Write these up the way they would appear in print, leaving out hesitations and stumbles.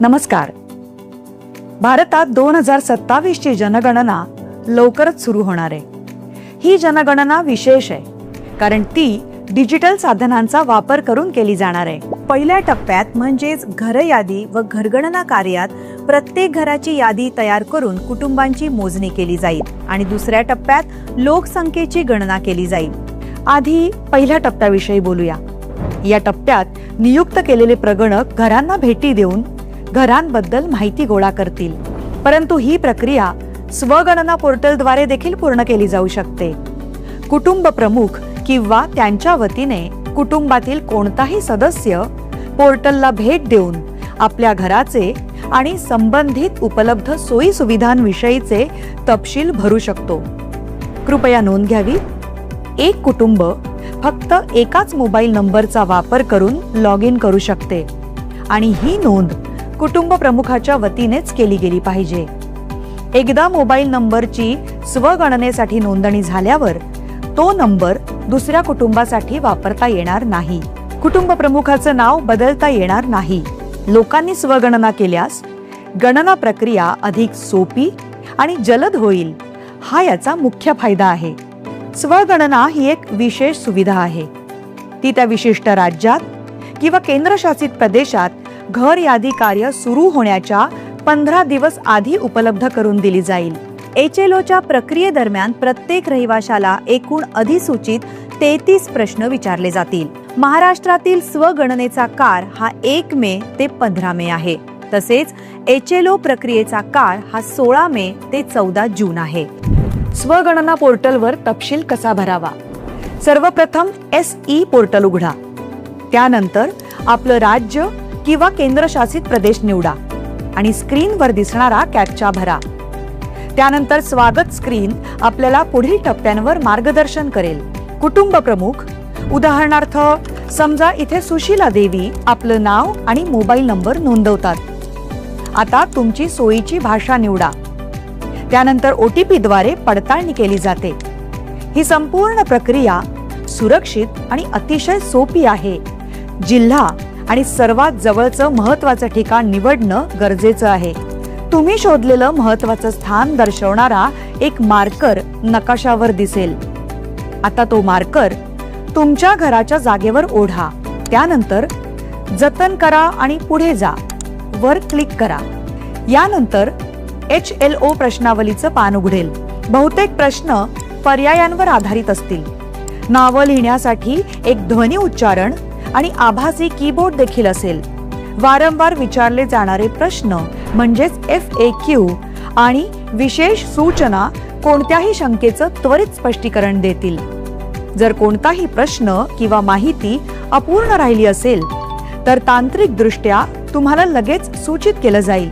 नमस्कार. भारतात 2027 ची जनगणना लवकरच सुरू होणार आहे. ही जनगणना विशेष आहे कारण ती डिजिटल साधनांचा वापर करून केली जाणार आहे. पहिल्या टप्प्यात म्हणजेच घर यादी व घरगणना कार्यात प्रत्येक घराची यादी तयार करून कुटुंबांची मोजणी केली जाईल आणि दुसऱ्या टप्प्यात लोकसंख्येची गणना केली जाईल. आधी पहिल्या टप्प्याविषयी बोलूया. या टप्प्यात नियुक्त केलेले प्रगणक घरांना भेटी देऊन घरांबद्दल माहिती गोळा करतील. परंतु ही प्रक्रिया स्वगणना पोर्टलद्वारे देखील पूर्ण केली जाऊ शकते. कुटुंब प्रमुख किंवा त्यांच्या वतीने कुटुंबातील कोणताही सदस्य पोर्टलला भेट देऊन आपल्या घराचे आणि संबंधित उपलब्ध सोयी सुविधांविषयीचे तपशील भरू शकतो. कृपया नोंद घ्यावी. एक कुटुंब फक्त एकाच मोबाईल नंबरचा वापर करून लॉग इन करू शकते आणि ही नोंद कुटुंब प्रमुखाच्या वतीनेच केली गेली पाहिजे. एकदा मोबाईल नंबरची स्वगणनेसाठी नोंदणी झाल्यावर तो नंबर दुसऱ्या कुटुंबासाठी वापरता येणार नाही. कुटुंब प्रमुखाचं नाव बदलता येणार नाही. लोकांनी स्वगणना केल्यास गणना प्रक्रिया अधिक सोपी आणि जलद होईल. हा याचा मुख्य फायदा आहे. स्वगणना ही एक विशेष सुविधा आहे. ती त्या विशिष्ट राज्यात किंवा केंद्रशासित प्रदेशात घर यादी कार्य सुरू होण्याच्या 15 दिवस आधी उपलब्ध करून दिली जाईल. HLOच्या प्रक्रियेदरम्यान प्रत्येक रहिवाशाला एकूण अधिसूचित 33 प्रश्न विचारले जातील. महाराष्ट्रातील स्वगणनेचा काळ हा 1 मे ते 15 मे आहे. तसेच HLO प्रक्रियेचा काळ हा 16 मे ते 14 जून आहे. स्वगणना पोर्टलवर तपशील कसा भरावा? सर्वप्रथम SE पोर्टल उघडा. त्यानंतर आपलं राज्य किंवा केंद्रशासित प्रदेश निवडा आणि स्क्रीनवर दिसणारा कॅप्चा भरा. त्यानंतर स्वागत स्क्रीन आपल्याला पुढील टप्प्यांवर मार्गदर्शन करेल. कुटुंब प्रमुख, उदाहरणार्थ समजा इथे सुशीला देवी आपलं नाव आणि मोबाईल नंबर नोंदवतात. आता तुमची सोयीची भाषा निवडा. त्यानंतर OTP द्वारे पडताळणी केली जाते. ही संपूर्ण प्रक्रिया सुरक्षित आणि अतिशय सोपी आहे. जिल्हा आणि सर्वात जवळचं महत्त्वाचं ठिकाण निवडणं गरजेचं आहे. तुम्ही शोधलेलं महत्त्वाचं स्थान दर्शवणारा एक मार्कर नकाशावर दिसेल. आता तो मार्कर तुमच्या घराच्या जागेवर ओढा. त्यानंतर जतन करा आणि पुढे जा वर क्लिक करा. यानंतर HLO प्रश्नावलीचं पान उघडेल. बहुतेक प्रश्न पर्यायांवर आधारित असतील. नावं लिहिण्यासाठी एक ध्वनी उच्चारण आणि आभासी कीबोर्ड देखील असेल. वारंवार विचारले जाणारे प्रश्न म्हणजेच FAQ आणि विशेष सूचना कोणत्याही शंकेचं त्वरित स्पष्टीकरण देतील. जर कोणताही प्रश्न किंवा माहिती अपूर्ण राहिली असेल तर तांत्रिकदृष्ट्या तुम्हाला लगेच सूचित केलं जाईल.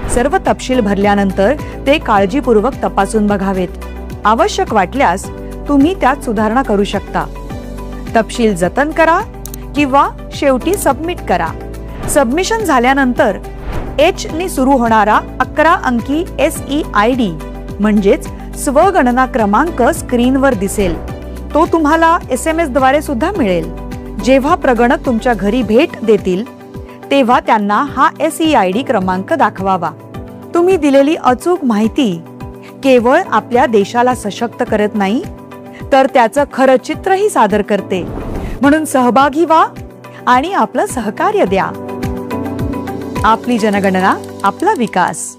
सर्व तपशील भरल्यानंतर ते काळजीपूर्वक तपासून बघावेत. आवश्यक वाटल्यास तुम्ही त्यात सुधारणा करू शकता. तपशील जतन करा किंवा शेवटी सबमिट करा. सबमिशन झाल्यानंतर H ने सुरू होणारा 11 अंकी SEID म्हणजेच स्वगणना क्रमांक स्क्रीनवर दिसेल. तो तुम्हाला SMS द्वारे सुद्धा मिळेल. जेव्हा प्रगणक तुमच्या घरी भेट देतील तेव्हा त्यांना हा SEID क्रमांक दाखवावा. तुम्ही दिलेली अचूक माहिती केवळ आपल्या देशाला सशक्त करत नाही तर त्याचं खरं चित्रही सादर करते. म्हणून सहभागी व्हा आणि आपलं सहकार्य द्या. आपली जनगणना, आपला विकास.